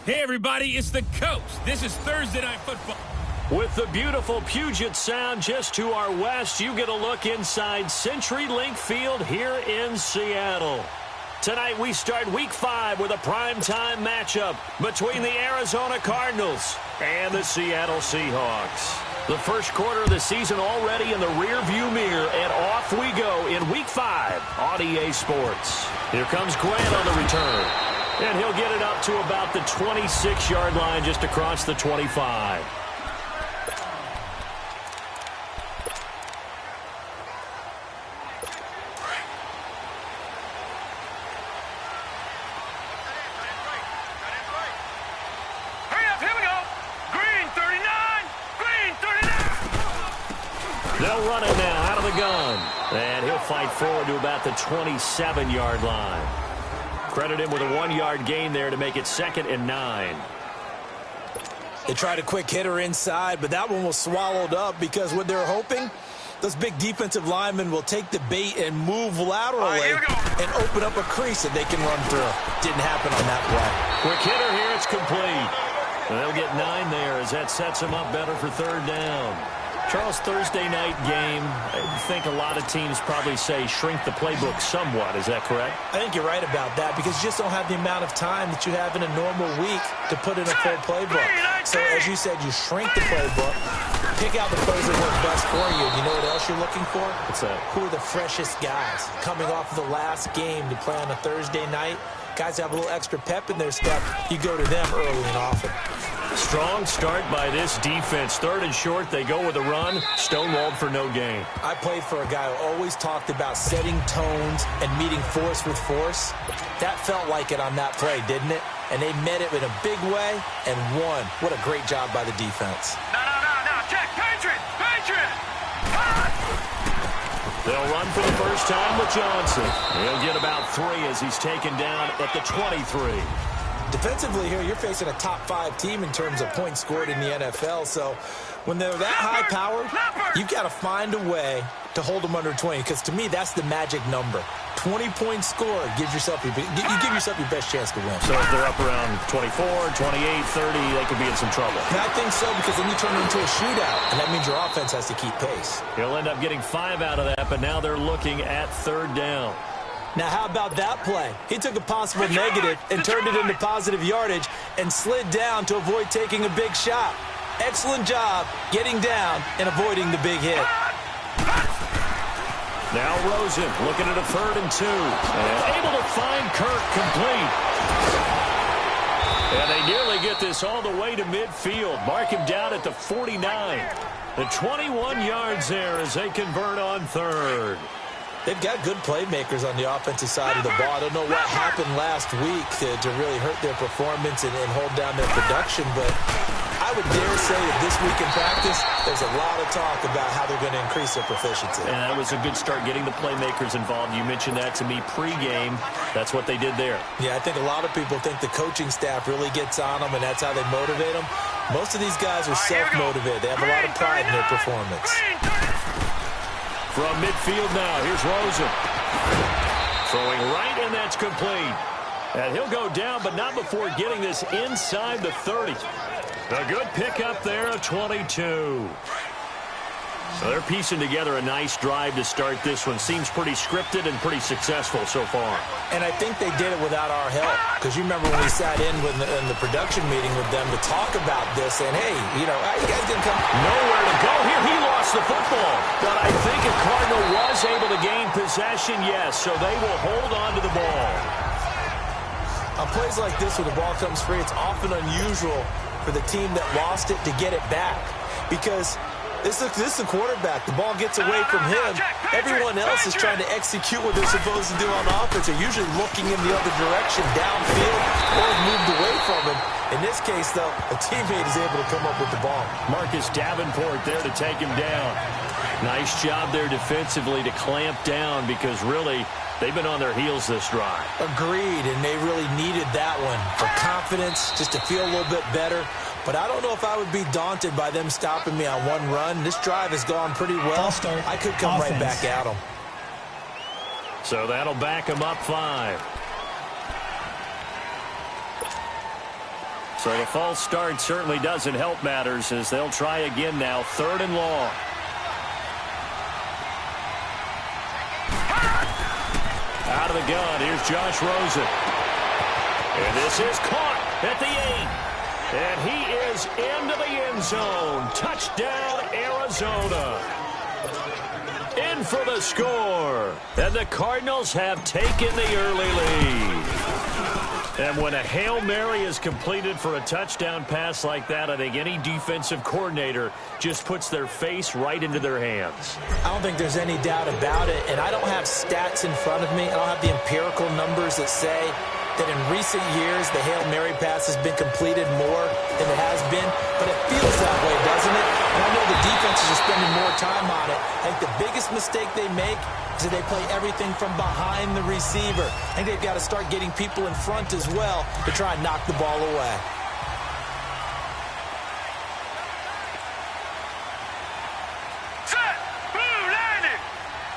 Hey, everybody, it's the Coach. This is Thursday Night Football. With the beautiful Puget Sound just to our west, you get a look inside CenturyLink Field here in Seattle. Tonight we start Week 5 with a primetime matchup between the Arizona Cardinals and the Seattle Seahawks. The first quarter of the season already in the rearview mirror, and off we go in Week 5 on EA Sports. Here comes Grant on the return, and he'll get it up to about the 26-yard line just across the 25. They'll run it now out of the gun. And he'll fight forward to about the 27-yard line. Credit him with a 1-yard gain there to make it 2nd and 9. They tried a quick hitter inside, but that one was swallowed up because what they're hoping, those big defensive linemen will take the bait and move laterally and open up a crease that they can run through. Didn't happen on that play. Quick hitter here, it's complete. And they'll get 9 there as that sets them up better for 3rd down. Charles, Thursday night game, I think a lot of teams probably say shrink the playbook somewhat. Is that correct? I think you're right about that because you just don't have the amount of time that you have in a normal week to put in a full playbook. So, as you said, you shrink the playbook, pick out the plays that work best for you. You know what else you're looking for? What's that? Who are the freshest guys coming off of the last game to play on a Thursday night? Guys have a little extra pep in their step. You go to them early and often. Strong start by this defense. 3rd and short, they go with a run. Stonewalled for no gain. I played for a guy who always talked about setting tones and meeting force with force. That felt like it on that play, didn't it? And they met it in a big way and won. What a great job by the defense. No. Check. Patriot. They'll run for the first time with Johnson. He'll get about 3 as he's taken down at the 23. Defensively here, you're facing a top 5 team in terms of points scored in the NFL. So when they're that high-powered, you've got to find a way to hold them under 20. Because to me, that's the magic number. 20-point score gives yourself you give yourself your best chance to win. So if they're up around 24, 28, 30, they could be in some trouble. And I think so because then you turn it into a shootout, and that means your offense has to keep pace. He'll end up getting 5 out of that, but now they're looking at 3rd down. Now, how about that play? He took a possible negative and turned it into positive yardage and slid down to avoid taking a big shot. Excellent job getting down and avoiding the big hit. Now Rosen looking at a 3rd and 2. And able to find Kirk complete. And they nearly get this all the way to midfield. Mark him down at the 49. The 21 yards there as they convert on 3rd. They've got good playmakers on the offensive side of the ball. I don't know what happened last week to really hurt their performance and hold down their production, but I would dare say that this week in practice, there's a lot of talk about how they're going to increase their proficiency. And that was a good start getting the playmakers involved. You mentioned that to me pregame. That's what they did there. Yeah, I think a lot of people think the coaching staff really gets on them, and that's how they motivate them. Most of these guys are self-motivated. They have a lot of pride in their performance. From midfield now, here's Rosen. Throwing right, and that's complete. And he'll go down, but not before getting this inside the 30. A good pickup there, a 22. So they're piecing together a nice drive to start this one. Seems pretty scripted and pretty successful so far. And I think they did it without our help. Because you remember when we sat in the production meeting with them to talk about this. And, hey, you know, you guys didn't come. Nowhere to go here. He lost the football. But I think a Cardinal was able to gain possession, yes. So they will hold on to the ball. On plays like this when the ball comes free, it's often unusual for the team that lost it to get it back. Because this is the quarterback. The ball gets away from him. Everyone else is trying to execute what they're supposed to do on offense. They're usually looking in the other direction, downfield, or moved away from him. In this case, though, a teammate is able to come up with the ball. Marcus Davenport there to take him down. Nice job there defensively to clamp down because really they've been on their heels this drive. Agreed, and they really needed that one for confidence, just to feel a little bit better. But I don't know if I would be daunted by them stopping me on one run. This drive has gone pretty well. I could come right back at them. So that'll back them up 5. So the false start certainly doesn't help matters as they'll try again now. 3rd and long. Out of the gun, here's Josh Rosen. And this is caught at the 8. And he is into the end zone. Touchdown, Arizona. In for the score. And the Cardinals have taken the early lead. And when a Hail Mary is completed for a touchdown pass like that, I think any defensive coordinator just puts their face right into their hands. I don't think there's any doubt about it, and I don't have stats in front of me. I don't have the empirical numbers that say that in recent years the Hail Mary pass has been completed more than it has been, but it feels that way, doesn't it? And I know the defenses are spending more time on it. I think the biggest mistake they make is that they play everything from behind the receiver. I think they've got to start getting people in front as well to try and knock the ball away. Set! Blue 90!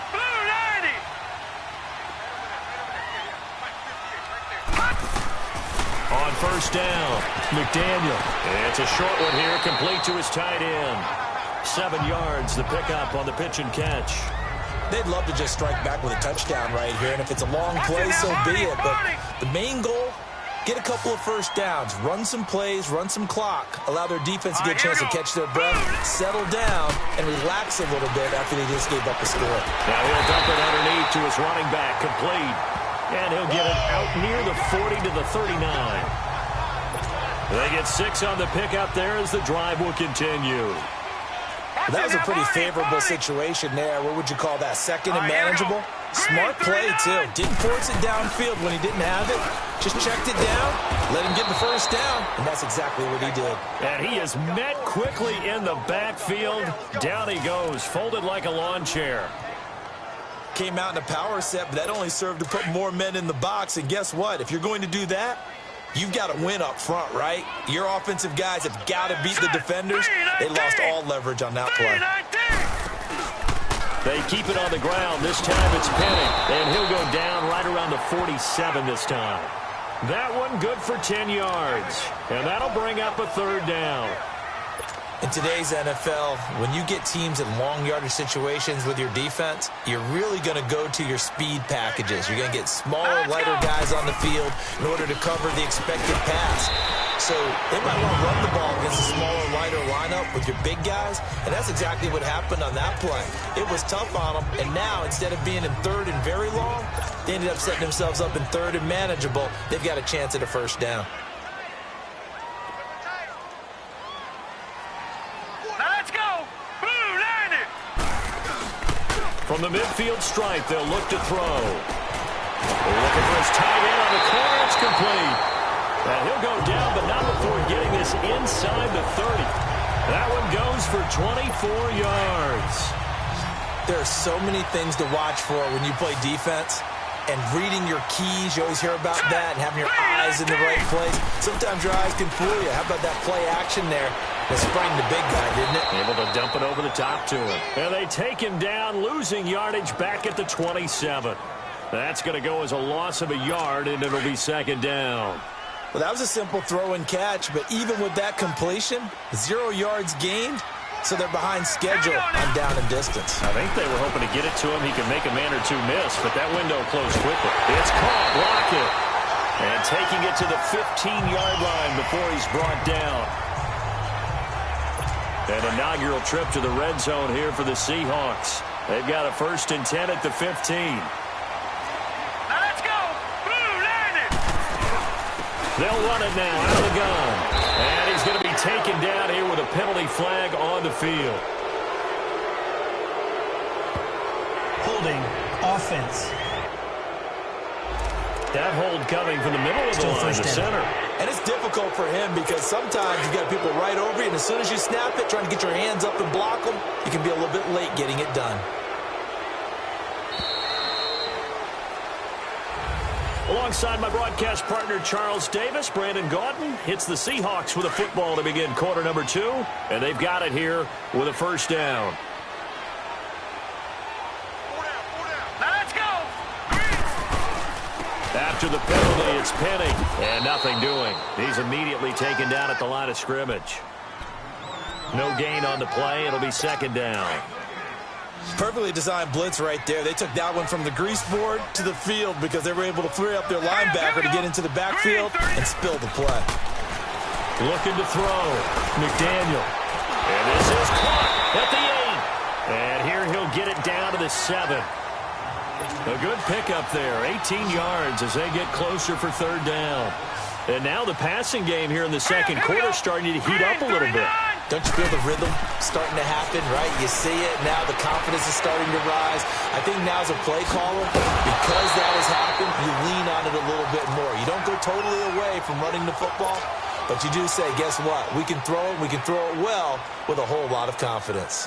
Blue 90! On first down, McDaniel. It's a short one here, complete to his tight end. 7 yards, the pickup on the pitch and catch. They'd love to just strike back with a touchdown right here, and if it's a long play, so be it. But the main goal, get a couple of first downs, run some plays, run some clock, allow their defense to get a chance to catch their breath, settle down, and relax a little bit after they just gave up a score. Now he'll dump it underneath to his running back, complete. And he'll get it out near the 40 to the 39. They get 6 on the pickup there as the drive will continue. Well, that was a pretty favorable situation there. What would you call that? Second and manageable? Smart play, too. Didn't force it downfield when he didn't have it. Just checked it down, let him get the first down, and that's exactly what he did. And he is met quickly in the backfield. Down he goes, folded like a lawn chair. Came out in a power set, but that only served to put more men in the box. And guess what? If you're going to do that, you've got to win up front, right? Your offensive guys have got to beat the defenders. They lost all leverage on that play. They keep it on the ground. This time it's Penning, and he'll go down right around the 47 this time. That one good for 10 yards, and that'll bring up a 3rd down. In today's NFL, when you get teams in long yardage situations with your defense, you're really going to go to your speed packages. You're going to get smaller, lighter guys on the field in order to cover the expected pass. So they might want to run the ball against a smaller, lighter lineup with your big guys, and that's exactly what happened on that play. It was tough on them, and now instead of being in 3rd and very long, they ended up setting themselves up in 3rd and manageable. They've got a chance at a first down. From the midfield stripe, they'll look to throw. They're looking for his tight end on the corner. It's complete. And he'll go down, but not before getting this inside the 30. That one goes for 24 yards. There are so many things to watch for when you play defense. And reading your keys, you always hear about that, and having your eyes in the right place. Sometimes your eyes can fool you. How about that play action there? That sprang the big guy, didn't it? Able to dump it over the top to him. And they take him down, losing yardage back at the 27. That's going to go as a loss of a yard, and it'll be 2nd down. Well, that was a simple throw and catch, but even with that completion, 0 yards gained, so they're behind schedule on down and distance. I think they were hoping to get it to him. He could make a man or two miss, but that window closed quickly. It's caught, block it. And taking it to the 15-yard line before he's brought down. An inaugural trip to the red zone here for the Seahawks. They've got a 1st and 10 at the 15. Let's go! Blue 90! They'll run it now out of the gun. And he's going to be taken down here with a penalty flag on the field. Holding offense. That hold coming from the middle of the line to center. And it's difficult for him because sometimes you've got people right over you, and as soon as you snap it, trying to get your hands up and block them, you can be a little bit late getting it done. Alongside my broadcast partner, Charles Davis, Brandon Gaudin hits the Seahawks with a football to begin quarter number 2, and they've got it here with a 1st down. After the penalty, it's Penny. And nothing doing. He's immediately taken down at the line of scrimmage. No gain on the play. It'll be second down. Perfectly designed blitz right there. They took that one from the grease board to the field because they were able to free up their linebacker to get into the backfield and spill the play. Looking to throw. McDaniel. And this is caught at the 8. And here he'll get it down to the 7. A good pickup there. 18 yards as they get closer for third down. And now the passing game here in the second quarter starting to heat up a little bit. Don't you feel the rhythm starting to happen, right? You see it. Now the confidence is starting to rise. I think now as a play caller, because that has happened, you lean on it a little bit more. You don't go totally away from running the football, but you do say, guess what? We can throw it. We can throw it well with a whole lot of confidence.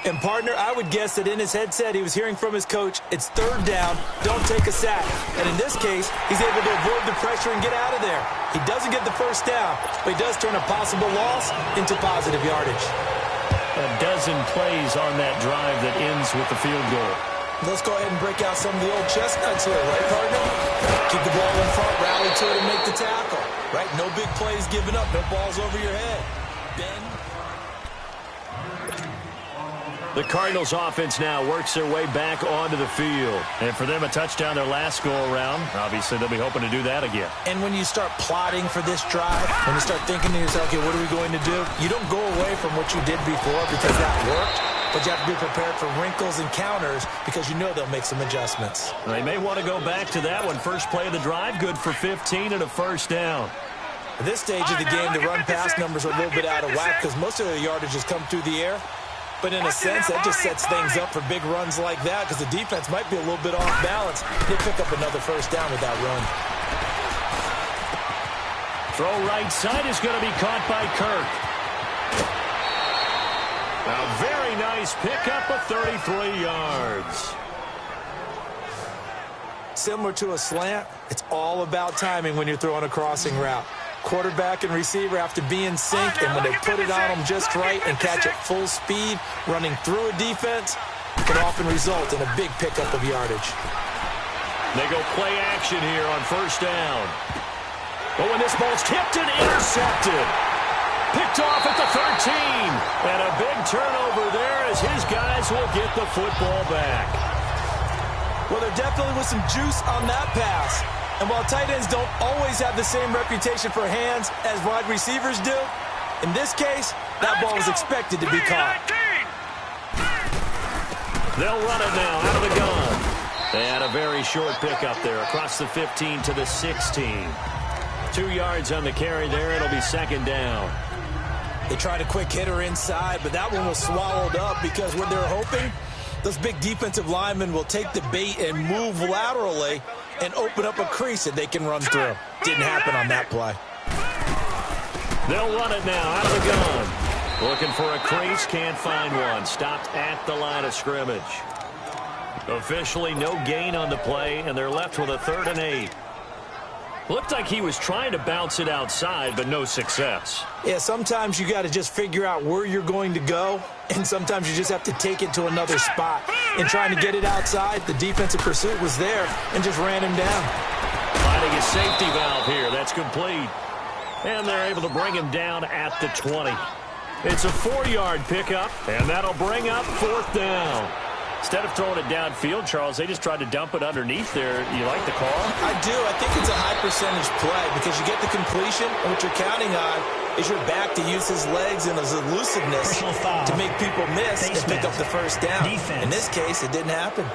And, partner, I would guess that in his headset he was hearing from his coach, it's third down, don't take a sack. And in this case, he's able to avoid the pressure and get out of there. He doesn't get the first down, but he does turn a possible loss into positive yardage. A dozen plays on that drive that ends with the field goal. Let's go ahead and break out some of the old chestnuts here, right, partner? Keep the ball in front, rally to it, and make the tackle, right? No big plays given up, no balls over your head. Bend. The Cardinals offense now works their way back onto the field. And for them, a touchdown their last go-around. Obviously, they'll be hoping to do that again. And when you start plotting for this drive, when you start thinking to yourself, okay, what are we going to do? You don't go away from what you did before because that worked. But you have to be prepared for wrinkles and counters because you know they'll make some adjustments. They may want to go back to that one. First play of the drive, good for 15 and a first down. At this stage of the game, the run-pass numbers are a little bit out of whack because most of the yardage has come through the air. But in a sense, that just sets things up for big runs like that because the defense might be a little bit off balance. They pick up another first down with that run. Throw right side is going to be caught by Kirk. A very nice pickup of 33 yards. Similar to a slant, it's all about timing when you're throwing a crossing route. Quarterback and receiver have to be in sync, and when they put it on them just right and catch it full speed, running through a defense, can often result in a big pickup of yardage. They go play action here on first down. But when this ball's tipped and intercepted, picked off at the 13, and a big turnover there as his guys will get the football back. Well, there definitely was some juice on that pass. And while tight ends don't always have the same reputation for hands as wide receivers do, in this case, that ball was expected to be caught. They'll run it now out of the gun. They had a very short pickup there across the 15 to the 16. 2 yards on the carry there. It'll be second down. They tried a quick hitter inside, but that one was swallowed up because when they're hoping, those big defensive linemen will take the bait and move laterally and open up a crease that they can run through. Didn't happen on that play. They'll run it now out of the gun. Looking for a crease, can't find one. Stopped at the line of scrimmage. Officially no gain on the play, and they're left with a 3rd and 8. Looked like he was trying to bounce it outside, but no success. Yeah, sometimes you got to just figure out where you're going to go, and sometimes you just have to take it to another spot. In trying to get it outside, the defensive pursuit was there and just ran him down. Finding a safety valve here. That's complete. And they're able to bring him down at the 20. It's a 4-yard pickup, and that'll bring up 4th down. Instead of throwing it downfield, Charles, they just tried to dump it underneath there. You like the call? I do. I think it's a high-percentage play because you get the completion, and what you're counting on is your back to use his legs and his elusiveness to make people miss and pick up the first down. In this case, it didn't happen.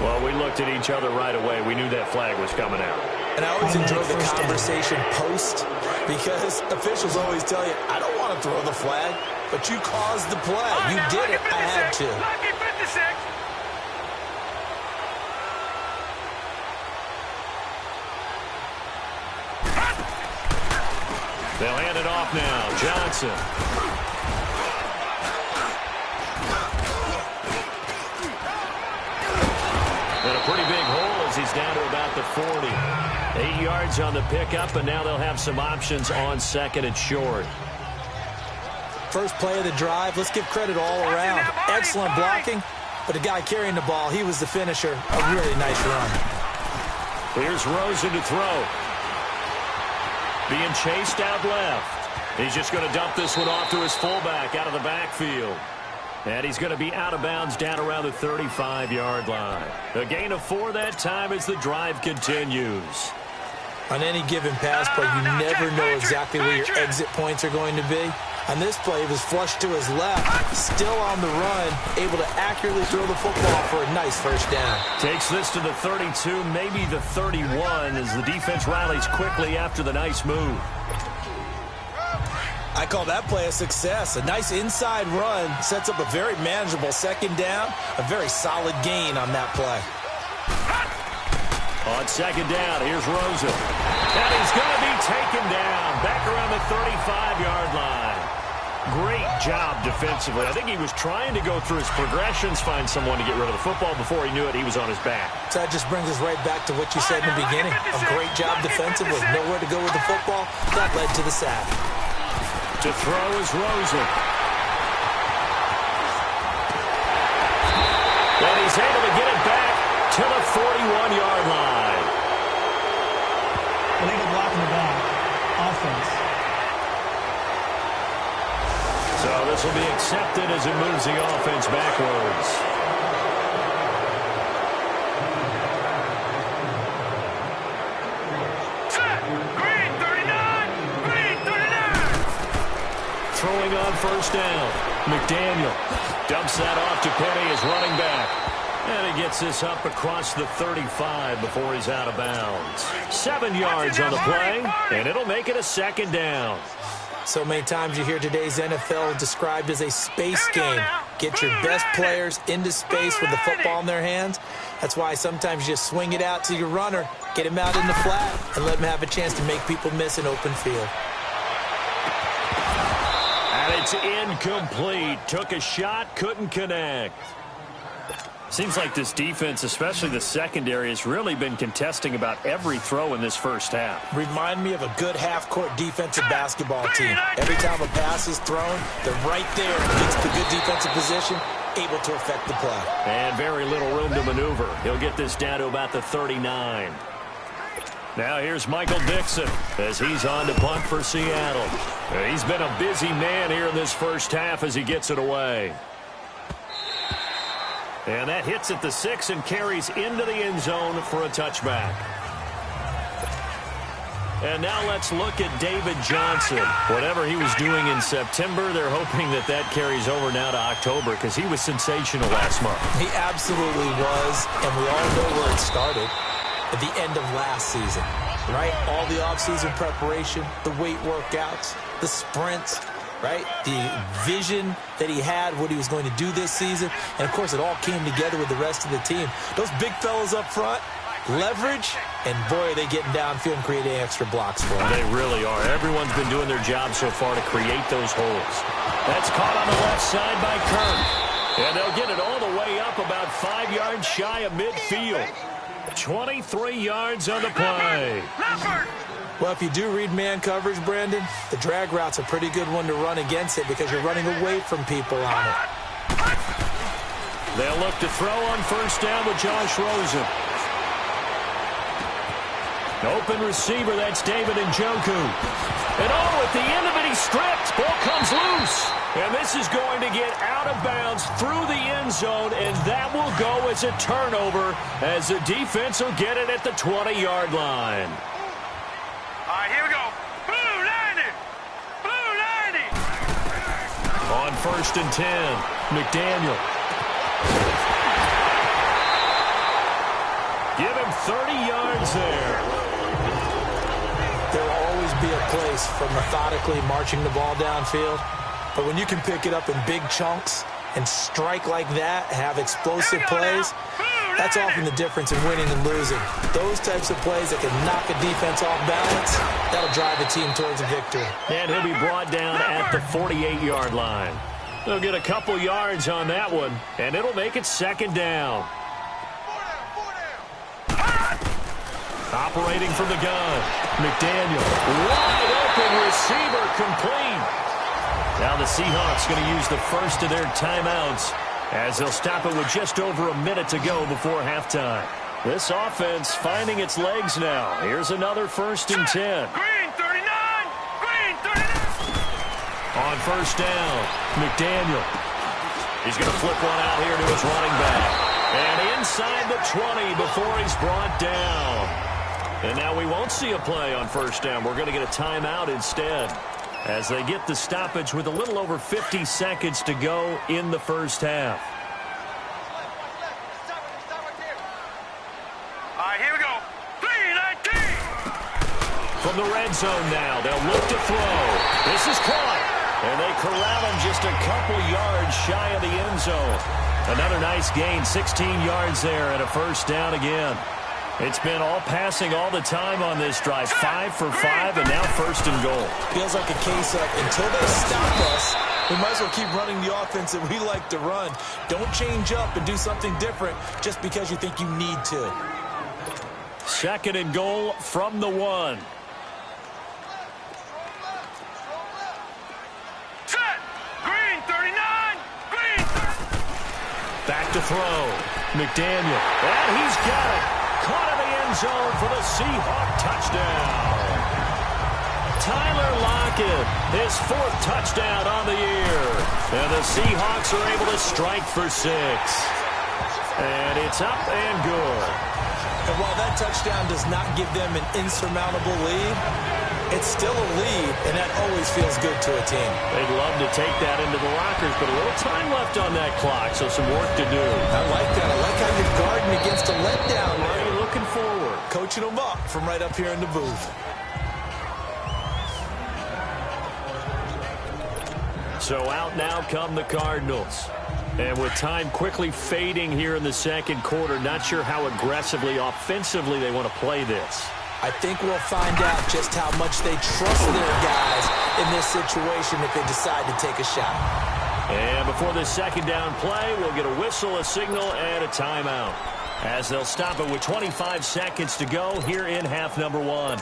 Well, we looked at each other right away. We knew that flag was coming out. And I always enjoy the conversation post because officials always tell you, I don't want to throw the flag, but you caused the play. You did it. I had to. They'll hand it off now. Johnson. And a pretty big hole as he's down to about the 40. 8 yards on the pickup, and now they'll have some options on 2nd and short. First play of the drive. Let's give credit all around. Excellent blocking, but the guy carrying the ball, he was the finisher. A really nice run. Here's Rosen to throw. Being chased out left. He's just going to dump this one off to his fullback out of the backfield. And he's going to be out of bounds down around the 35-yard line. A gain of 4 that time as the drive continues. On any given pass play, you never know exactly where your exit points are going to be. On this play, he was flushed to his left, still on the run, able to accurately throw the football for a nice first down. Takes this to the 32, maybe the 31, as the defense rallies quickly after the nice move. I call that play a success. A nice inside run sets up a very manageable second down, a very solid gain on that play. On second down, here's Rosen. And he's going to be taken down back around the 35-yard line. Great job defensively. I think he was trying to go through his progressions, find someone to get rid of the football. Before he knew it, he was on his back. So that just brings us right back to what you said in the beginning. A great job defensively. Nowhere to go with the football. That led to the sack. To throw is Rosen. And he's able to get it back to the 41-yard line. Illegal block in the back. Offense. So this will be accepted as it moves the offense backwards. Set. Green 39. Green 39. Throwing on first down. McDaniel dumps that off to Penny as running back. And he gets this up across the 35 before he's out of bounds. 7 yards on the play, and it'll make it a second down. So many times you hear today's NFL described as a space game. Get your best players into space with the football in their hands. That's why sometimes you just swing it out to your runner, get him out in the flat, and let him have a chance to make people miss an open field. And it's incomplete. Took a shot, couldn't connect. Seems like this defense, especially the secondary, has really been contesting about every throw in this first half. Remind me of a good half-court defensive basketball team. Every time a pass is thrown, they're right there against the good defensive position, able to affect the play. And very little room to maneuver. He'll get this down to about the 39. Now here's Michael Dixon as he's on to punt for Seattle. He's been a busy man here in this first half as he gets it away. And that hits at the 6 and carries into the end zone for a touchback. And now let's look at David Johnson. Whatever he was doing in September, they're hoping that that carries over now to October because he was sensational last month. He absolutely was, and we all know where it started. At the end of last season, right? All the offseason preparation, the weight workouts, the sprints, right? The vision that he had, what he was going to do this season. And, of course, it all came together with the rest of the team. Those big fellas up front, leverage, and, boy, are they getting downfield and creating extra blocks for them. They really are. Everyone's been doing their job so far to create those holes. That's caught on the left side by Kirk. And they'll get it all the way up about 5 yards shy of midfield. 23 yards on the play. Well, if you do read man coverage, Brandon, the drag route's a pretty good one to run against it because you're running away from people on it. They'll look to throw on first down with Josh Rosen. Open receiver, that's David Njoku. And at the end of it, he's stripped. Ball comes loose. And this is going to get out of bounds through the end zone, and that will go as a turnover as the defense will get it at the 20-yard line. All right, here we go. Blue 90. Blue 90. On first and 10, McDaniel. Give him 30 yards there. There will always be a place for methodically marching the ball downfield. But when you can pick it up in big chunks and strike like that, have explosive plays, that's often the difference in winning and losing. Those types of plays that can knock a defense off balance, that'll drive a team towards a victory. And he'll be brought down at the 48-yard line. They'll get a couple yards on that one, and it'll make it second down. Operating from the gun, McDaniel. Wide open receiver complete. Now the Seahawks going to use the first of their timeouts as they'll stop it with just over a minute to go before halftime. This offense finding its legs now. Here's another 1st and 10. Green 39! Green 39! On 1st down, McDaniel. He's going to flip one out here to his running back. And inside the 20 before he's brought down. And now we won't see a play on 1st down. We're going to get a timeout instead, as they get the stoppage with a little over 50 seconds to go in the first half. All right, here we go. 3-19! From the red zone now, they'll look to throw. This is caught. And they corral him just a couple yards shy of the end zone. Another nice gain, 16 yards there, and a 1st down again. It's been all passing all the time on this drive. 5 for 5, and now 1st and goal. Feels like a case of until they stop us, we might as well keep running the offense that we like to run. Don't change up and do something different just because you think you need to. 2nd and goal from the 1. Set! Green 39! Green 30! Back to throw. McDaniel. And he's got it. Caught in the end zone for the Seahawk touchdown. Tyler Lockett, his 4th touchdown on the year. And the Seahawks are able to strike for 6. And it's up and good. And while that touchdown does not give them an insurmountable lead, it's still a lead, and that always feels good to a team. They'd love to take that into the lockers, but a little time left on that clock, so some work to do. I like that. I like how you're guarding against a letdown, man. Already looking forward. Coaching them up from right up here in the booth. So out now come the Cardinals. And with time quickly fading here in the 2nd quarter, not sure how aggressively, offensively they want to play this. I think we'll find out just how much they trust their guys in this situation if they decide to take a shot. And before this 2nd down play, we'll get a whistle, a signal, and a timeout, as they'll stop it with 25 seconds to go here in half number 1.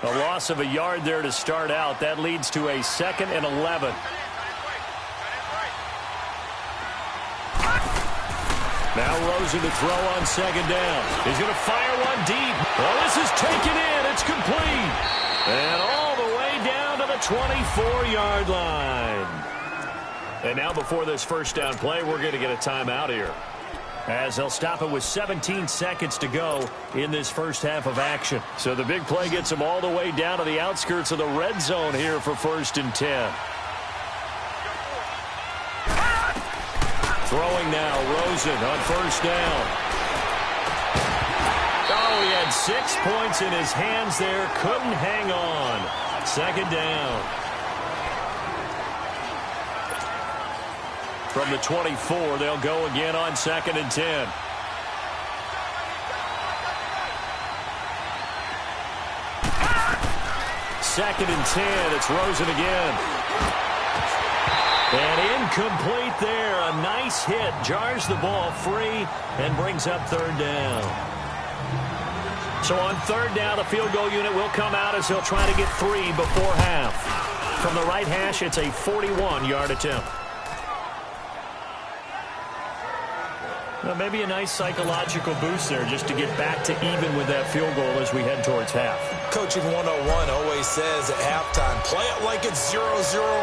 A loss of a yard there to start out. That leads to a 2nd and 11. Now Rosen to throw on 2nd down. He's going to fire one deep. Well, this is taken in. It's complete. And all the way down to the 24-yard line. And now before this 1st down play, we're going to get a timeout here, as they'll stop it with 17 seconds to go in this first half of action. So the big play gets them all the way down to the outskirts of the red zone here for 1st and 10. Throwing now, Rosen on 1st down. Oh, he had 6 points in his hands there. Couldn't hang on. 2nd down. From the 24, they'll go again on 2nd and 10. Second and 10. It's Rosen again. And incomplete there. A nice hit. Jars the ball free and brings up 3rd down. So on 3rd down, the field goal unit will come out as they'll try to get 3 before half. From the right hash, it's a 41-yard attempt. Well, maybe a nice psychological boost there just to get back to even with that field goal as we head towards half. Coaching 101 always says at halftime, play it like it's 0-0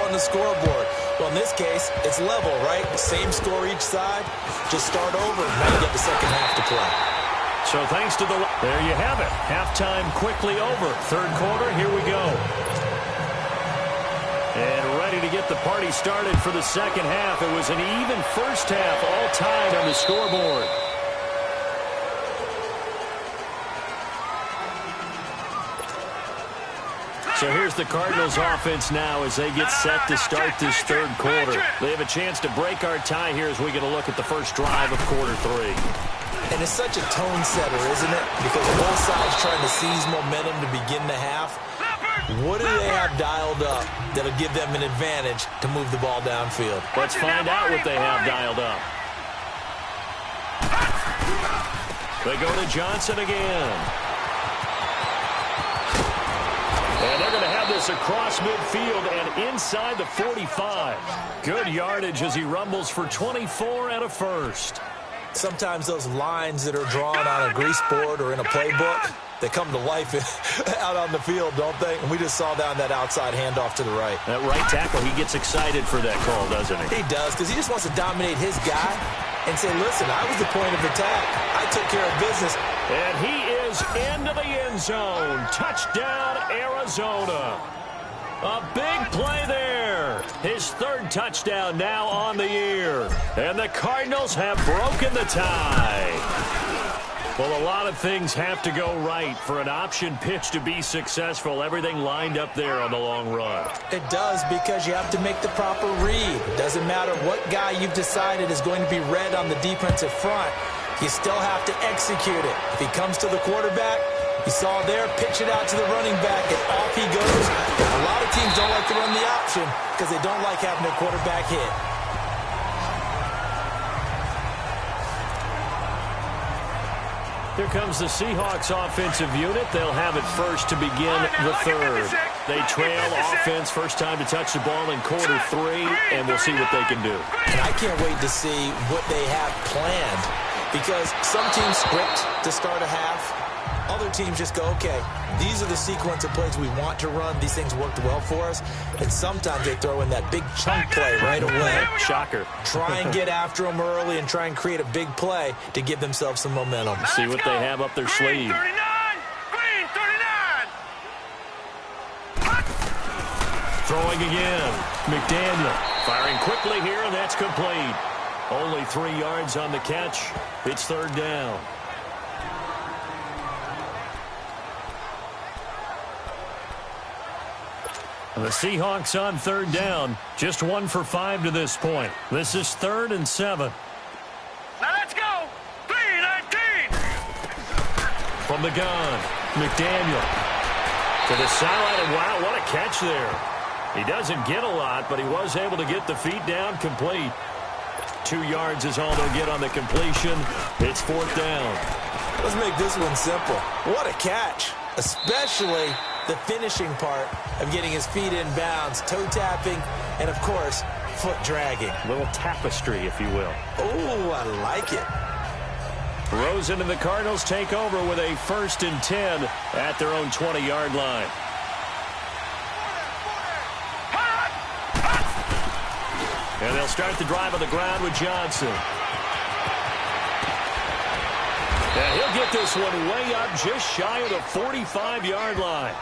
on the scoreboard. Well, in this case, it's level, right? Same score each side. Just start over, and now you get the second half to play. So thanks to there you have it. Halftime quickly over. 3rd quarter, here we go. And ready to get the party started for the 2nd half. It was an even first half, all tied on the scoreboard. So here's the Cardinals offense now as they get set to start this 3rd quarter. They have a chance to break our tie here as we get a look at the first drive of quarter 3. And it's such a tone setter, isn't it? Because both sides trying to seize momentum to begin the half. What do they have dialed up that'll give them an advantage to move the ball downfield? Let's find out what they have dialed up. They go to Johnson again. And they're going to have this across midfield and inside the 45. Good yardage as he rumbles for 24 and a first. Sometimes those lines that are drawn on a grease board or in a playbook, they come to life out on the field, don't they? And we just saw down that outside handoff to the right. That right tackle, he gets excited for that call, doesn't he? He does, because he just wants to dominate his guy and say, listen, I was the point of attack. I took care of business. And he is into the end zone. Touchdown, Arizona. A big play there. His third touchdown now on the year. And the Cardinals have broken the tie. Well, a lot of things have to go right for an option pitch to be successful. Everything lined up there on the long run. It does, because you have to make the proper read. It doesn't matter what guy you've decided is going to be read on the defensive front. You still have to execute it. If he comes to the quarterback, you saw there, pitch it out to the running back, and off he goes. A lot of teams don't like to run the option because they don't like having their quarterback hit. Here comes the Seahawks offensive unit. They'll have it first to begin the third. They trail offense, first time to touch the ball in quarter 3, and we'll see what they can do. And I can't wait to see what they have planned, because some teams script to start a half. Other teams just go, okay, these are the sequence of plays we want to run. These things worked well for us. And sometimes they throw in that big chunk play right away. Shocker. Try and get after them early and try and create a big play to give themselves some momentum. See what they have up their sleeve. Green 39. Throwing again. McDaniel firing quickly here, and that's complete. Only 3 yards on the catch. It's third down. The Seahawks on third down. Just 1 for 5 to this point. This is 3rd and 7. Now let's go. 3-19. From the gun, McDaniel to the sideline, and wow, what a catch there. He doesn't get a lot, but he was able to get the feet down complete. 2 yards is all they'll get on the completion. It's 4th down. Let's make this one simple. What a catch, especially the finishing part of getting his feet in bounds, toe tapping, and of course, foot dragging. A little tapestry, if you will. Oh, I like it. Rosen and the Cardinals take over with a 1st and 10 at their own 20-yard line. And they'll start the drive on the ground with Johnson. And he'll get this one way up just shy of the 45-yard line.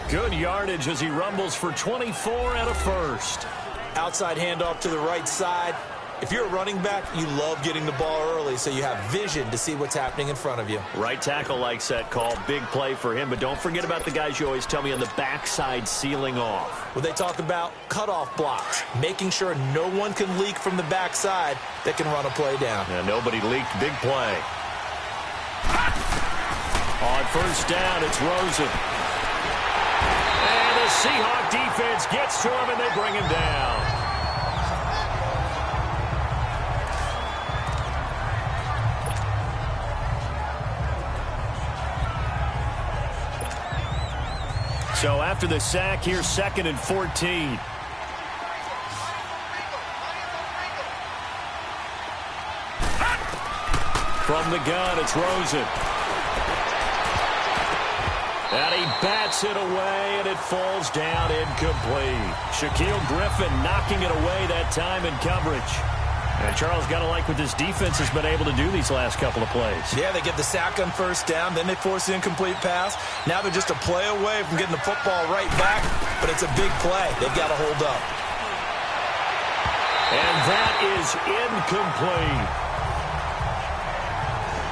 Good yardage as he rumbles for 24 and a first. Outside handoff to the right side. If you're a running back, you love getting the ball early so you have vision to see what's happening in front of you. Right tackle likes that call. Big play for him, but don't forget about the guys you always tell me on the backside sealing off. Well, they talk about cutoff blocks, making sure no one can leak from the backside that can run a play down. And nobody leaked. Big play. On first down, it's Rosen. And the Seahawk defense gets to him, and they bring him down. So after the sack, here's 2nd and 14. From the gun, it's Rosen. And he bats it away, and it falls down incomplete. Shaquille Griffin knocking it away that time in coverage. And Charles, got to like what this defense has been able to do these last couple of plays. Yeah, they get the sack on first down, then they force the incomplete pass. Now they're just a play away from getting the football right back, but it's a big play. They've got to hold up. And that is incomplete.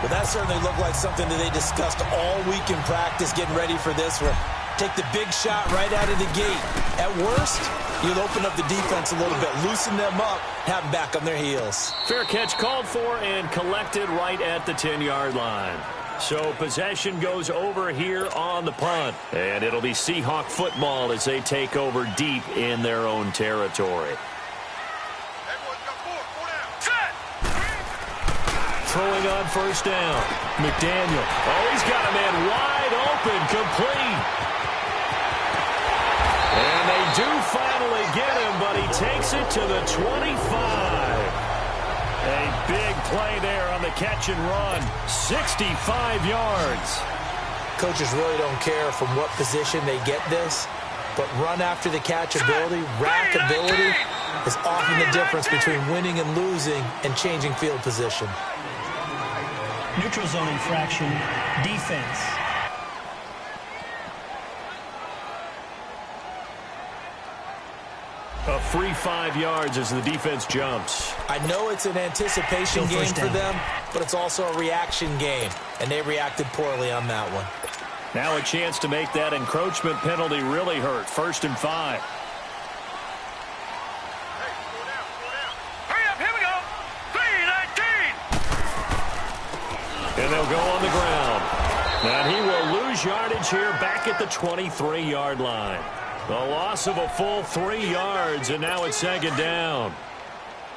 But that certainly looked like something that they discussed all week in practice, getting ready for this one. Take the big shot right out of the gate. At worst, you'll open up the defense a little bit, loosen them up, have them back on their heels. Fair catch called for and collected right at the 10-yard line. So possession goes over here on the punt. And it'll be Seahawk football as they take over deep in their own territory. Throwing on first down. McDaniel. Oh, he's got a man wide open, complete. And they do finally get him, but he takes it to the 25. A big play there on the catch and run. 65 yards. Coaches really don't care from what position they get this, but run after the catch ability, rack ability, is often the difference between winning and losing and changing field position. Neutral zone infraction, defense. A free 5 yards as the defense jumps. I know it's an anticipation game for them, but it's also a reaction game, and they reacted poorly on that one. Now a chance to make that encroachment penalty really hurt. 1st and 5. Hurry up, here we go. 3-19. And they'll go on the ground. And he will lose yardage here back at the 23-yard line. The loss of a full 3 yards, and now it's 2nd down.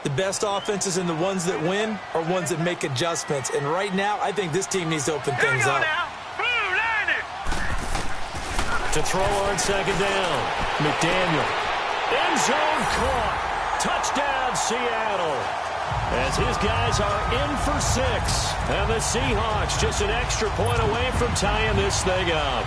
The best offenses and the ones that win are ones that make adjustments. And right now, I think this team needs to open things up. To throw on 2nd down. McDaniel. End zone caught. Touchdown, Seattle. As his guys are in for 6. And the Seahawks just an extra point away from tying this thing up.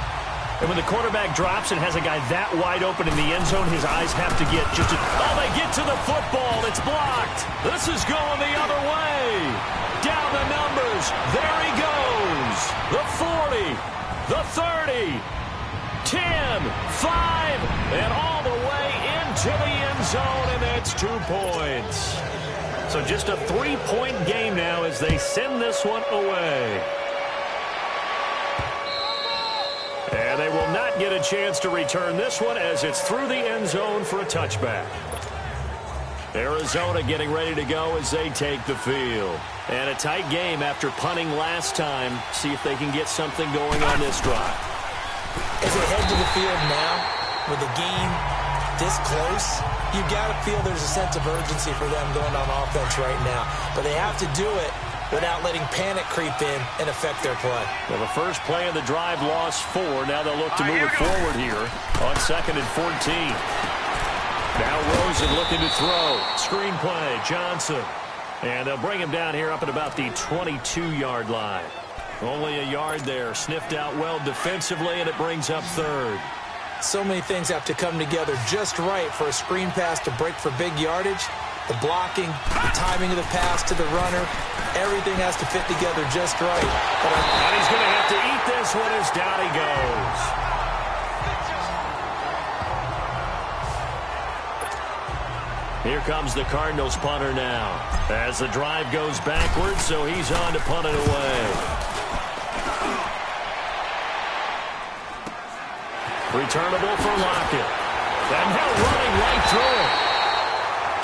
And when the quarterback drops and has a guy that wide open in the end zone, his eyes have to get they get to the football. It's blocked. This is going the other way. Down the numbers. There he goes. The 40. The 30. 10, 5, and all the way into the end zone, and that's 2 points. So just a 3-point game now as they send this one away. And they will not get a chance to return this one as it's through the end zone for a touchback. Arizona getting ready to go as they take the field. And a tight game after punting last time. See if they can get something going on this drive. As they head to the field now, with the game this close, you've got to feel there's a sense of urgency for them going on offense right now. But they have to do it without letting panic creep in and affect their play. Well, the first play of the drive lost 4. Now they'll look to move it forward here on 2nd and 14. Now Rosen looking to throw. Screen play, Johnson. And they'll bring him down here up at about the 22-yard line. Only a yard there. Sniffed out well defensively, and it brings up 3rd. So many things have to come together just right for a screen pass to break for big yardage. The blocking, the timing of the pass to the runner, everything has to fit together just right. And he's going to have to eat this one as down he goes. Here comes the Cardinals punter now. As the drive goes backwards, so he's on to punt it away. Returnable for Lockett. And now running right through it.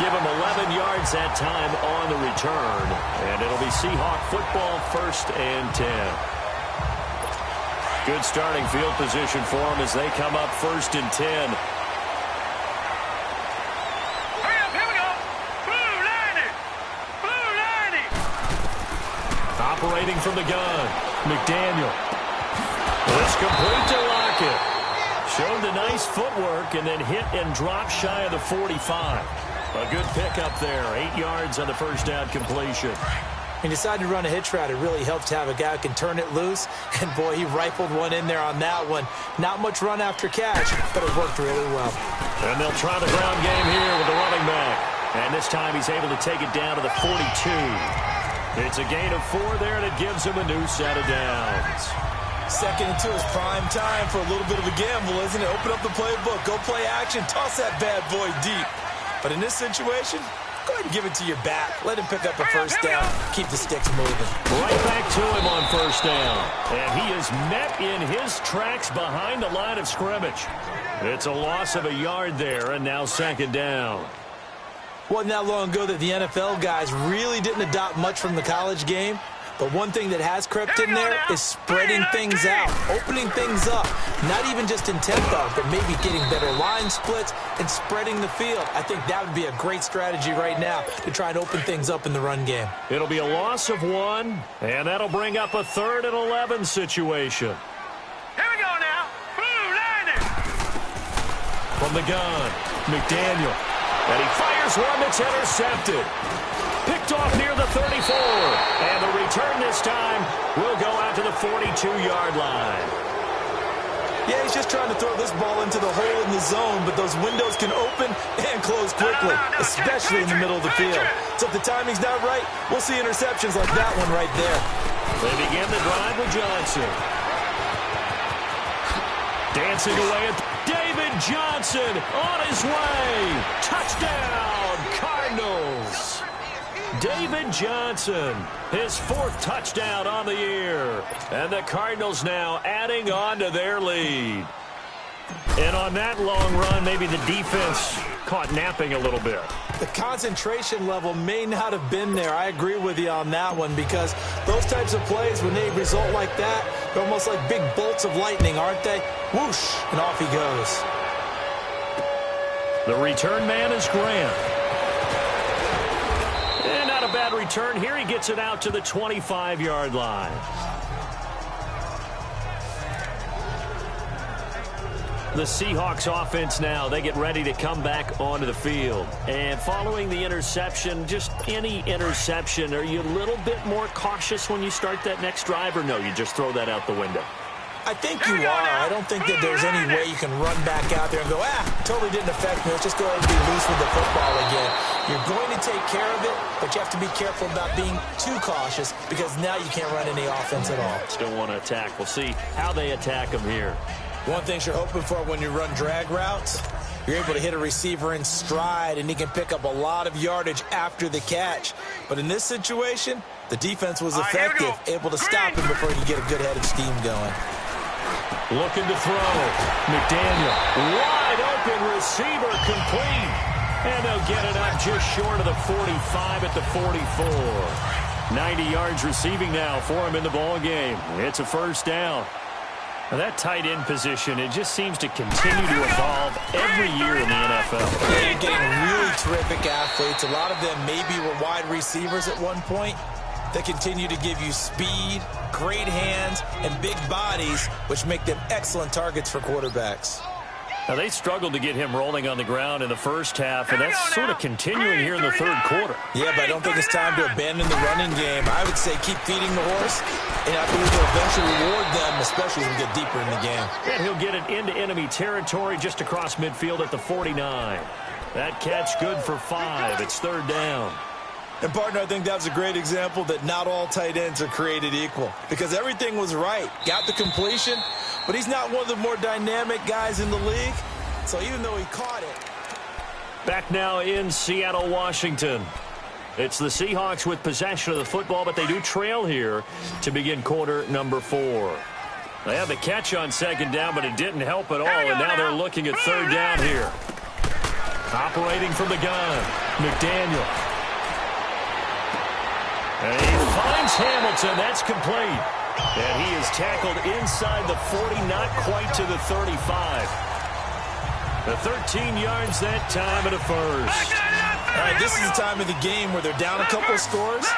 Give him 11 yards that time on the return. And it'll be Seahawk football 1st and 10. Good starting field position for them as they come up 1st and 10. Hurry up, here we go. Blue 90. Blue 90. Operating from the gun. McDaniel. It's complete to Lockett. Showed the nice footwork and then hit and dropped shy of the 45. A good pickup there. 8 yards on the first down completion. He decided to run a hitch route. It really helps to have a guy who can turn it loose. And, boy, he rifled one in there on that one. Not much run after catch, but it worked really well. And they'll try the ground game here with the running back. And this time he's able to take it down to the 42. It's a gain of 4 there, and it gives him a new set of downs. 2nd and 2 is prime time for a little bit of a gamble, isn't it? Open up the playbook, go play action, toss that bad boy deep. But in this situation, go ahead and give it to your back. Let him pick up a first down. Keep the sticks moving. Right back to him on 1st down. And he is met in his tracks behind the line of scrimmage. It's a loss of a yard there, and now 2nd down. Wasn't that long ago that the NFL guys really didn't adopt much from the college game. But one thing that has crept in there is spreading things out, opening things up. Not even just in tempo, but maybe getting better line splits and spreading the field. I think that would be a great strategy right now to try and open things up in the run game. It'll be a loss of 1, and that'll bring up a 3rd and 11 situation. Here we go now. Blue 90. From the gun, McDaniel. And he fires one that's intercepted. Picked Picked off near the 34. And the return this time will go out to the 42-yard line. Yeah, he's just trying to throw this ball into the hole in the zone, but those windows can open and close quickly, especially in the middle of the field. So if the timing's not right, we'll see interceptions like that one right there. They begin the drive with Johnson. Dancing away at David Johnson on his way. Touchdown, Cardinals. David Johnson, his 4th touchdown on the year. And the Cardinals now adding on to their lead. And on that long run, maybe the defense caught napping a little bit. The concentration level may not have been there. I agree with you on that one, because those types of plays, when they result like that, they're almost like big bolts of lightning, aren't they? Whoosh, and off he goes. The return man is Grant. And not a bad return here. He gets it out to the 25-yard line. The Seahawks offense now, they get ready to come back onto the field. And following the interception, just any interception, are you a little bit more cautious when you start that next drive, or no, you just throw that out the window? I think you are. I don't think that there's any way you can run back out there and go, totally didn't affect me. Let's just go ahead and be loose with the football again. You're going to take care of it, but you have to be careful about being too cautious, because now you can't run any offense at all. Still want to attack. We'll see how they attack them here. One thing you're hoping for when you run drag routes, you're able to hit a receiver in stride, and he can pick up a lot of yardage after the catch. But in this situation, the defense was effective, able to stop him before he could get a good head of steam going. Looking to throw. McDaniel, wide open receiver, complete. And they'll get it up just short of the 45 at the 44. 90 yards receiving now for him in the ball game. It's a first down. Now that tight end position, it just seems to continue to evolve every year in the NFL. Yeah, you're getting really terrific athletes. A lot of them maybe were wide receivers at one point. They continue to give you speed, great hands, and big bodies, which make them excellent targets for quarterbacks. Now, they struggled to get him rolling on the ground in the first half, and that's sort of continuing here in the third quarter. Yeah, but I don't think it's time to abandon the running game. I would say keep feeding the horse, and I believe they'll eventually reward them, especially as we get deeper in the game. And he'll get it into enemy territory just across midfield at the 49. That catch good for 5. It's third down. And, partner, I think that was a great example that not all tight ends are created equal, because everything was right. Got the completion, but he's not one of the more dynamic guys in the league. So even though he caught it. Back now in Seattle, Washington. It's the Seahawks with possession of the football, but they do trail here to begin quarter number 4. They had the catch on second down, but it didn't help at all, and now they're looking at third down here. Operating from the gun, McDaniel. And he finds Hamilton. That's complete. And he is tackled inside the 40, not quite to the 35. The 13 yards that time at a first. All right, this is the time of the game where they're down a couple of scores,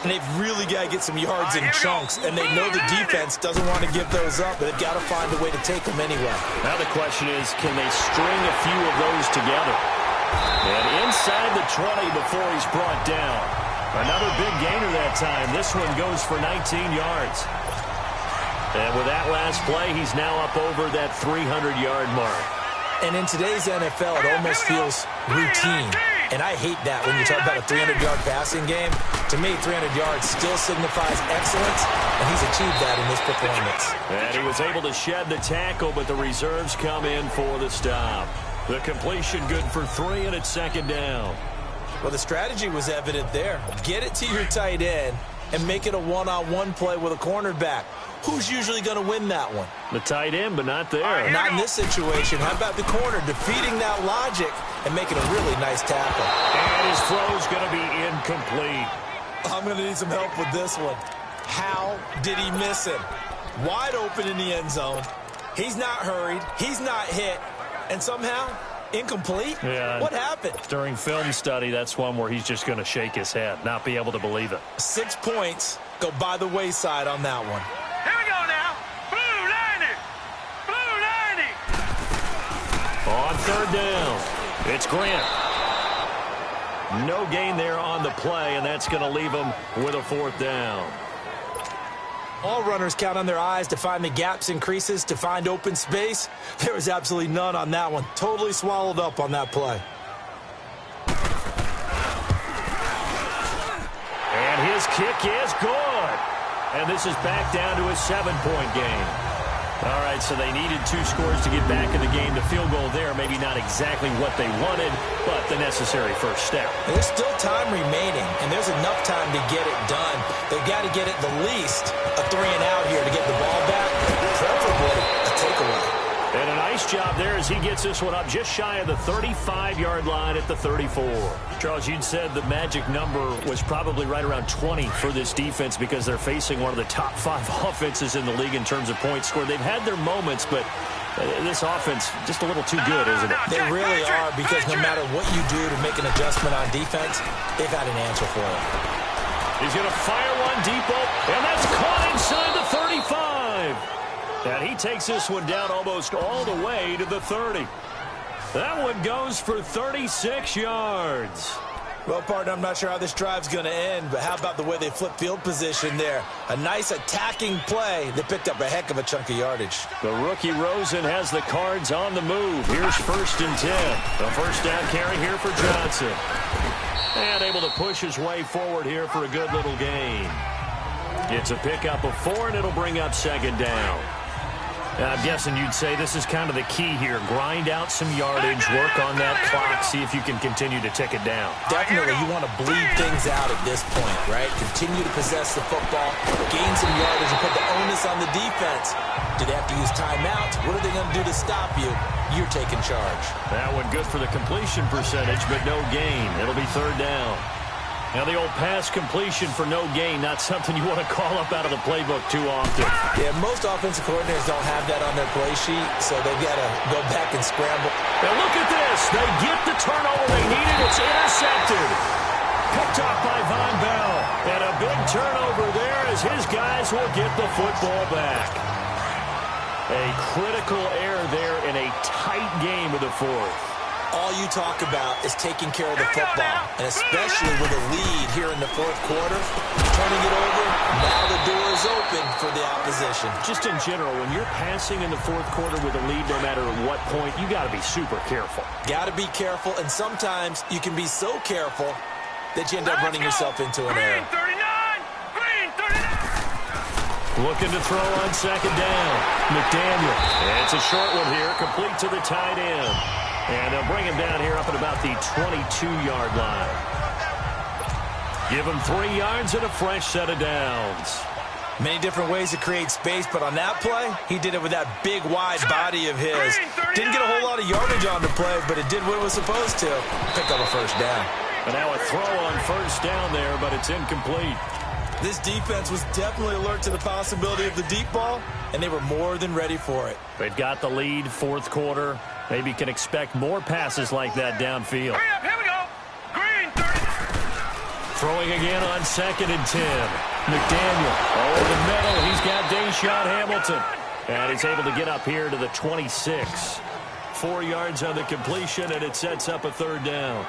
and they've really got to get some yards in chunks, and they know the defense doesn't want to give those up, but they've got to find a way to take them anyway. Now the question is, can they string a few of those together? And inside the 20 before he's brought down. Another big gainer that time. This one goes for 19 yards. And with that last play, he's now up over that 300-yard mark. And in today's NFL, it almost feels routine. And I hate that when you talk about a 300-yard passing game. To me, 300 yards still signifies excellence, and he's achieved that in this performance. And he was able to shed the tackle, but the reserves come in for the stop. The completion good for 3, and it's second down. Well, the strategy was evident there. Get it to your tight end and make it a one-on-one play with a cornerback. Who's usually going to win that one? The tight end, but not there. Not in this situation. How about the corner defeating that logic and making a really nice tackle? And his throw's going to be incomplete. I'm going to need some help with this one. How did he miss him? Wide open in the end zone. He's not hurried. He's not hit. And somehow, incomplete? Yeah. What happened? During film study, that's one where he's just going to shake his head, not be able to believe it. 6 points go by the wayside on that one. Here we go now. Blue 90. Blue 90. On third down, it's Grant. No gain there on the play, and that's going to leave them with a fourth down. All runners count on their eyes to find the gaps and creases, to find open space. There was absolutely none on that one. Totally swallowed up on that play. And his kick is good. And this is back down to a 7-point game. All right, so they needed 2 scores to get back in the game. The field goal there, maybe not exactly what they wanted, but the necessary first step. And there's still time remaining, and there's enough time to get it done. They've got to get it the least a 3-and-out here to get the ball back, preferably a takeaway. And a nice job there as he gets this one up just shy of the 35-yard line at the 34. Charles, you'd said the magic number was probably right around 20 for this defense because they're facing one of the top 5 offenses in the league in terms of points scored. They've had their moments, but this offense just a little too good, isn't it? They really are, because no matter what you do to make an adjustment on defense, they've got an answer for it. He's going to fire one deep, and that's caught inside the 35. And he takes this one down almost all the way to the 30. That one goes for 36 yards. Well, partner, I'm not sure how this drive's going to end, but how about the way they flip field position there? A nice attacking play that picked up a heck of a chunk of yardage. The rookie Rosen has the Cards on the move. Here's 1st and 10. A first down carry here for Johnson. And able to push his way forward here for a good little gain. It's a pickup of 4, and it'll bring up 2nd down. I'm guessing you'd say this is kind of the key here. Grind out some yardage, work on that clock, see if you can continue to tick it down. Definitely, you want to bleed things out at this point, right? Continue to possess the football, gain some yardage, and put the onus on the defense. Do they have to use timeouts? What are they going to do to stop you? You're taking charge. That one good for the completion percentage, but no gain. It'll be 3rd down. Now, the old pass completion for no gain, not something you want to call up out of the playbook too often. Yeah, most offensive coordinators don't have that on their play sheet, so they've got to go back and scramble. Now, look at this. They get the turnover they needed. It's intercepted. Picked off by Von Bell. And a big turnover there as his guys will get the football back. A critical error there in a tight game of the 4th. All you talk about is taking care of the football, and especially with a lead here in the 4th quarter, turning it over, now the door is open for the opposition. Just in general, when you're passing in the 4th quarter with a lead, no matter what point, you got to be super careful. Got to be careful, and sometimes you can be so careful that you end up running yourself into an error. Green 39. Looking to throw on 2nd down. McDaniel. It's a short one here, complete to the tight end. And they'll bring him down here up at about the 22-yard line. Give him 3 yards and a fresh set of downs. Many different ways to create space, but on that play, he did it with that big, wide body of his. Didn't get a whole lot of yardage on the play, but it did what it was supposed to. Pick up a 1st down. And now a throw on 1st down there, but it's incomplete. This defense was definitely alert to the possibility of the deep ball, and they were more than ready for it. They've got the lead, 4th quarter. Maybe can expect more passes like that downfield. Here we go. Green 39. Throwing again on 2nd and 10. McDaniel over the middle. He's got Deshaun Hamilton. And he's able to get up here to the 26. 4 yards on the completion, and it sets up a 3rd down.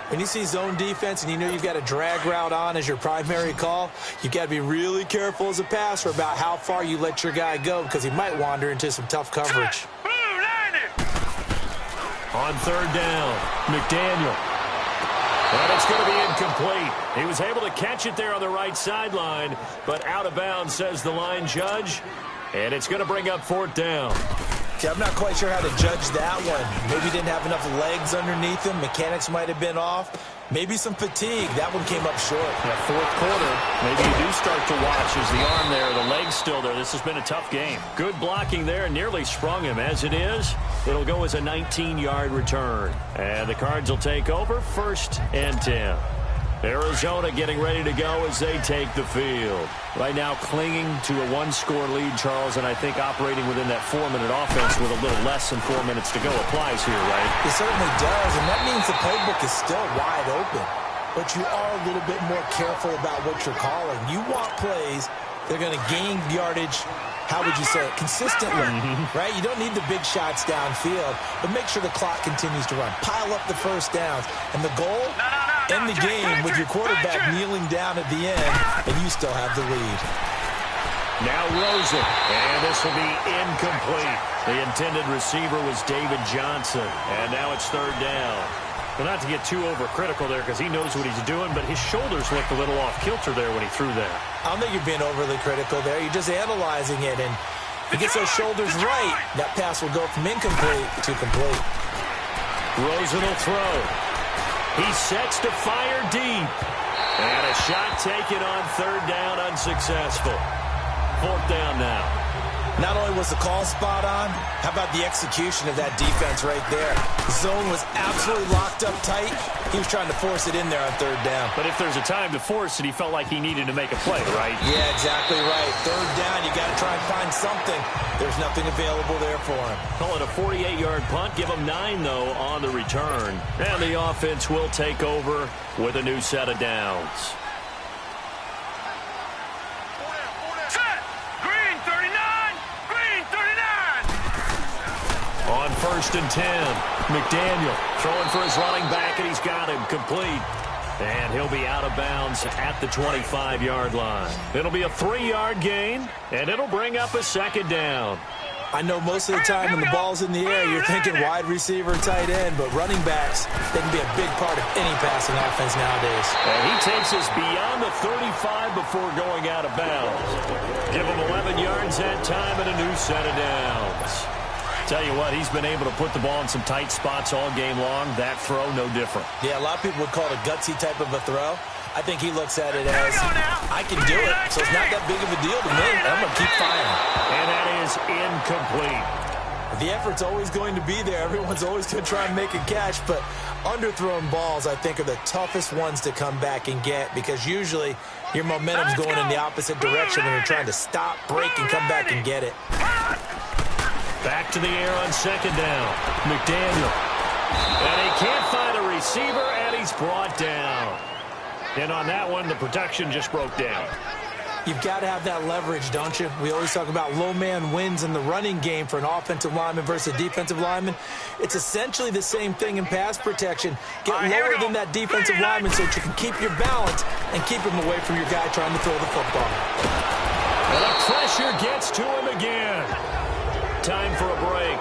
When you see zone defense and you know you've got a drag route on as your primary call, you've got to be really careful as a passer about how far you let your guy go, because he might wander into some tough coverage. On 3rd down, McDaniel. And it's going to be incomplete. He was able to catch it there on the right sideline, but out of bounds, says the line judge. And it's going to bring up 4th down. See, I'm not quite sure how to judge that one. Maybe didn't have enough legs underneath him. Mechanics might have been off. Maybe some fatigue. That one came up short. Yeah, 4th quarter, maybe you do start to watch as the arm there, the leg's still there. This has been a tough game. Good blocking there, nearly sprung him. As it is, it'll go as a 19-yard return. And the Cards will take over 1st and 10. Arizona getting ready to go as they take the field. Right now clinging to a 1-score lead, Charles, and I think operating within that 4-minute offense with a little less than 4 minutes to go applies here, right? It certainly does, and that means the playbook is still wide open. But you are a little bit more careful about what you're calling. You want plays that are going to gain yardage, how would you say it, consistently, right? You don't need the big shots downfield, but make sure the clock continues to run. Pile up the 1st downs. And the goal? No. end the game with your quarterback kneeling down at the end, and you still have the lead. Now Rosen, and this will be incomplete. The intended receiver was David Johnson, and now it's third down. But not to get too overcritical there because he knows what he's doing, but his shoulders looked a little off kilter there when he threw that. I don't think you're being overly critical there. You're just analyzing it, and if he gets those shoulders right, that pass will go from incomplete to complete. Rosen will throw. He sets to fire deep. And a shot taken on third down, unsuccessful. Fourth down now. Not only was the call spot on, how about the execution of that defense right there? The zone was absolutely locked up tight. He was trying to force it in there on third down. But if there's a time to force it, he felt like he needed to make a play, right? Yeah, exactly right. Third down, you got to try and find something. There's nothing available there for him. Call it a 48-yard punt. Give him 9, though, on the return. And the offense will take over with a new set of downs. On 1st and 10, McDaniel throwing for his running back, and he's got him complete. And he'll be out of bounds at the 25-yard line. It'll be a 3-yard gain, and it'll bring up a second down. I know most of the time when the ball's in the air, you're thinking wide receiver, tight end, but running backs, they can be a big part of any passing offense nowadays. And he takes us beyond the 35 before going out of bounds. Give him 11 yards that time and a new set of downs. Tell you what, he's been able to put the ball in some tight spots all game long. That throw, no different. Yeah, a lot of people would call it a gutsy type of a throw. I think he looks at it as, I can do it, so it's not that big of a deal to me. I'm going to keep firing. And that is incomplete. The effort's always going to be there. Everyone's always going to try and make a catch, but underthrown balls, I think, are the toughest ones to come back and get because usually your momentum's going in the opposite direction when you're trying to stop, break, and come back and get it. Back to the air on second down. McDaniel. And he can't find a receiver, and he's brought down. And on that one, the protection just broke down. You've got to have that leverage, don't you? We always talk about low man wins in the running game for an offensive lineman versus a defensive lineman. It's essentially the same thing in pass protection. Get lower than that defensive lineman so that you can keep your balance and keep him away from your guy trying to throw the football. And the pressure gets to him again. Time for a break.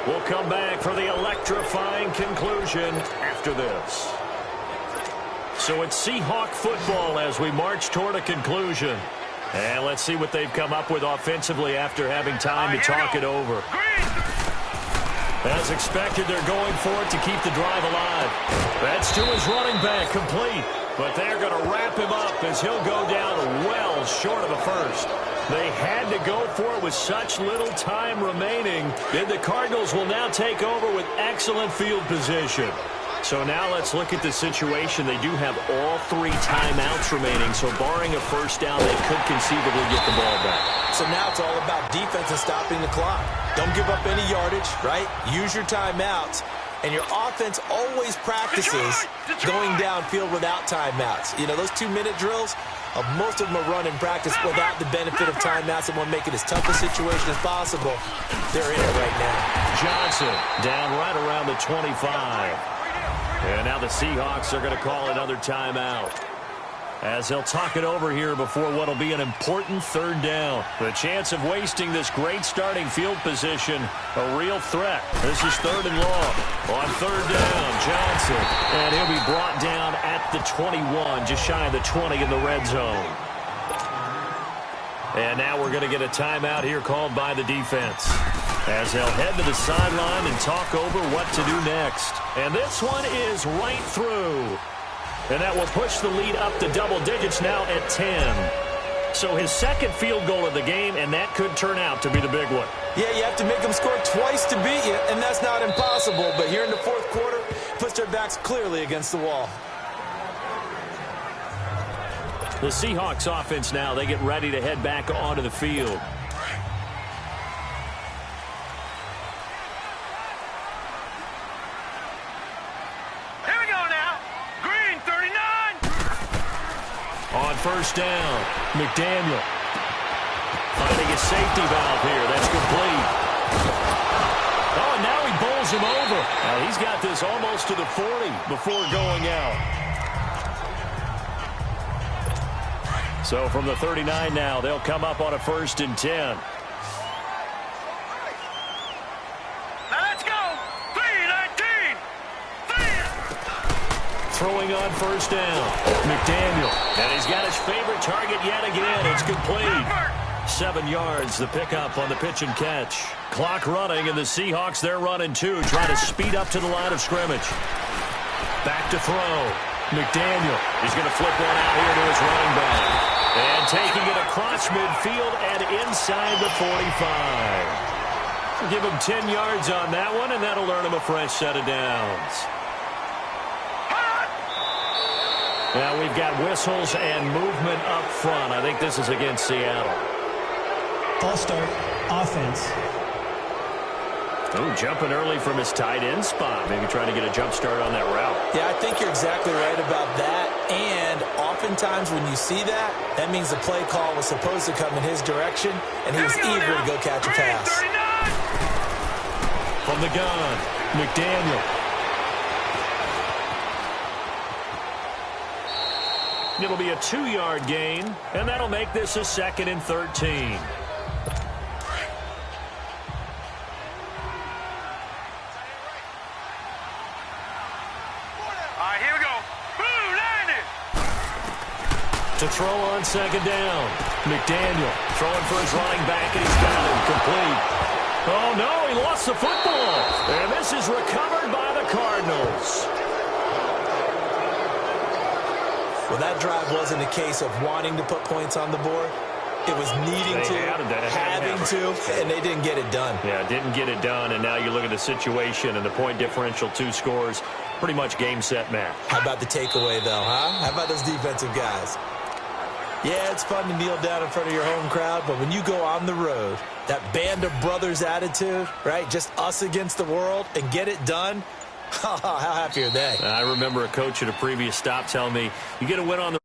We'll come back for the electrifying conclusion after this. So it's Seahawk football as we march toward a conclusion. And let's see what they've come up with offensively after having time to talk it over. As expected, they're going for it to keep the drive alive. That's to his running back, complete. But they're going to wrap him up as he'll go down well short of a first. They had to go for it with such little time remaining. Then the Cardinals will now take over with excellent field position. So now let's look at the situation. They do have all 3 timeouts remaining, so barring a first down, they could conceivably get the ball back. So now it's all about defense and stopping the clock. Don't give up any yardage, right? Use your timeouts. And your offense always practices going downfield without timeouts. You know, those 2-minute drills, most of them are run in practice without the benefit of timeouts and want to make it as tough a situation as possible. They're in it right now. Johnson down right around the 25. And now the Seahawks are going to call another timeout as they'll talk it over here before what will be an important third down. The chance of wasting this great starting field position, a real threat. This is third and long. On third down, Johnson. And he'll be brought down at the 21, just shy of the 20 in the red zone. And now we're going to get a timeout here called by the defense, as they'll head to the sideline and talk over what to do next. And this one is right through. And that will push the lead up to double digits now at 10. So his second field goal of the game, and that could turn out to be the big one. Yeah, you have to make them score twice to beat you, and that's not impossible. But here in the fourth quarter, puts their backs clearly against the wall. The Seahawks offense now, they get ready to head back onto the field. On first down, McDaniel finding a safety valve here. That's complete. Oh, and now he bowls him over. Now he's got this almost to the 40 before going out. So from the 39 now, they'll come up on a 1st and 10. Let's go. 3-19. Throwing on 1st down. McDaniel. And he's got his favorite target yet again. It's complete. 7 yards, the pickup on the pitch and catch. Clock running, and the Seahawks, they're running too, trying to speed up to the line of scrimmage. Back to throw. McDaniel. He's going to flip one out here to his running back. And taking it across midfield and inside the 45. Give him 10 yards on that one, and that'll earn him a fresh set of downs. Now we've got whistles and movement up front. I think this is against Seattle. False start, offense. Oh, jumping early from his tight end spot. Maybe trying to get a jump start on that route. Yeah, I think you're exactly right about that. And oftentimes when you see that, that means the play call was supposed to come in his direction, and he was eager to go catch a pass. From the gun, McDaniel. It'll be a 2-yard gain, and that'll make this a 2nd and 13. Here we go. Blue, landed. To throw on 2nd down. McDaniel throwing for his running back, and he's got him complete. Oh, no, he lost the football. And this is recovered by the Cardinals. Well, that drive wasn't a case of wanting to put points on the board. It was needing to, having to, and they didn't get it done. Yeah, didn't get it done, and now you look at the situation and the point differential, 2 scores, pretty much game, set, match. How about the takeaway, though, huh? How about those defensive guys? Yeah, it's fun to kneel down in front of your home crowd, but when you go on the road, that band of brothers attitude, right, just us against the world, and get it done, how happy are they? I remember a coach at a previous stop telling me, you get a win on the